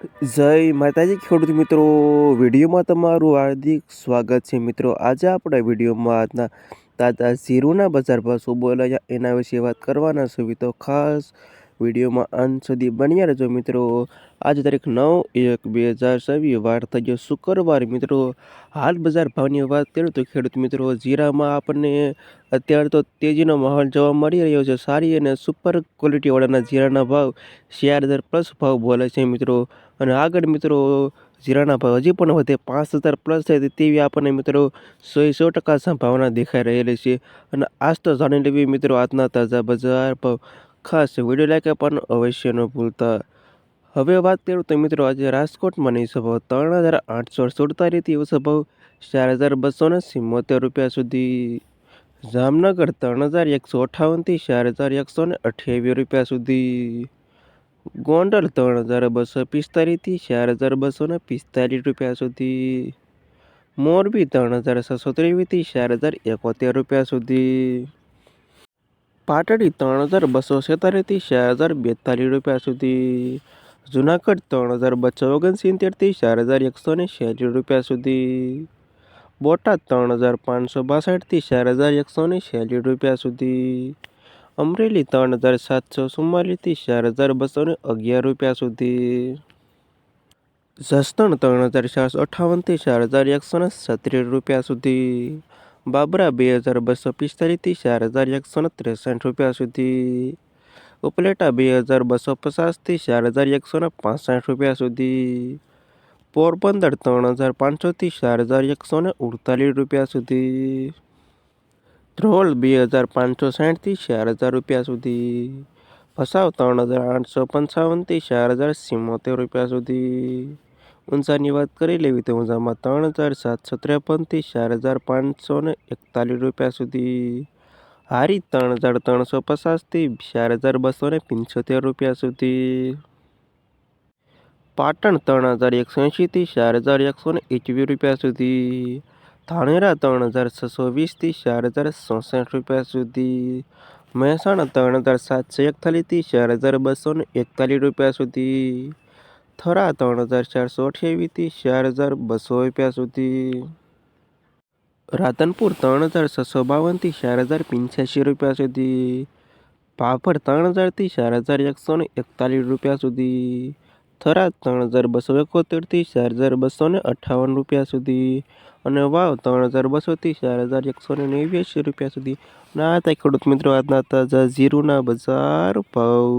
જય માતાજી ખેડૂત મિત્રો, વિડીયોમાં તમારું હાર્દિક સ્વાગત છે મિત્રો। આજે આપણે વિડીયોમાં આજના તાજા જીરુના બજાર ભાવ શું બોલાયા એના વિશે વાત કરવાના છે। તો ખાસ વિડીયોમાં અંત સુધી બન્યા રહેજો મિત્રો। આજે તારીખ 9/1/2024 વાર થઈ ગયો શુક્રવાર મિત્રો। હાલ બજાર ભાવની વાત કરીએ તો ખેડૂત મિત્રો, જીરામાં આપણને અત્યારે તો તેજીનો માહોલ જોવા મળી રહ્યો છે। સારી અને સુપર ક્વોલિટીવાળાના જીરાના ભાવ 4000 પ્લસ ભાવ બોલે છે મિત્રો। અને આગળ મિત્રો જીરાના ભાવ હજી પણ વધે 5000 પ્લસ થાય તેવી આપણને મિત્રો 100% સંભાવના દેખાઈ રહેલી છે। અને આજ તો જાણી લેવી મિત્રો આજના તાજા બજાર ભાવ। ખાસ વિડીયો લાઈક પણ અવશ્ય ન ભૂલતા। હવે વાત કરું તો મિત્રો, આજે રાજકોટમાં નહીં ભાવ 3847 થી ઓછો ભાવ 4274 રૂપિયા સુધી। જામનગર 3158 થી 4128 રૂપિયા સુધી। ગોંડલ 3245 થી 4245 રૂપિયા સુધી। મોરબી 3623 થી 4071 રૂપિયા સુધી। પાટડી 3246 થી 4042 રૂપિયા સુધી। જુનાગઢ 3269 થી 4146 રૂપિયા સુધી। બોટાદ 3562 થી 4146 રૂપિયા સુધી। અમરેલી 3744 થી 4211 રૂપિયા સુધી। જસદણ 3458 થી 4136 રૂપિયા સુધી। બાબરા 2245 થી 4163 રૂપિયા સુધી। ઉપલેટા 2250 થી 4165 રૂપિયા સુધી। પોરબંદર 3500 થી 4148 રૂપિયા સુધી। ધ્રોલ 2560 થી 4000 રૂપિયા સુધી। ભચાઉ 3855 થી 4074 રૂપિયા સુધી। ઊંઝાની વાત કરી લેવી તો ઊંઝામાં 3753 થી 4541 રૂપિયા સુધી। હારી 3350 થી 4275 રૂપિયા સુધી। પાટણ 3180 થી 4121 રૂપિયા સુધી। ધાનેરા 3620 થી 4064 રૂપિયા સુધી। મહેસાણા 3741 થી 4241 રૂપિયા સુધી। થરા 3428 થી 4200 રૂપિયા સુધી। રાધનપુર 3652 થી 4085 રૂપિયા સુધી। ભાભર 3000 થી 4141 રૂપિયા સુધી। થરાદ 3271 થી 4258 રૂપિયા સુધી। અને વાવ 3200 થી 4189 રૂપિયા સુધી। ના હતા ખેડૂત મિત્રો આજના તાજા જીરુના બજાર ભાવ।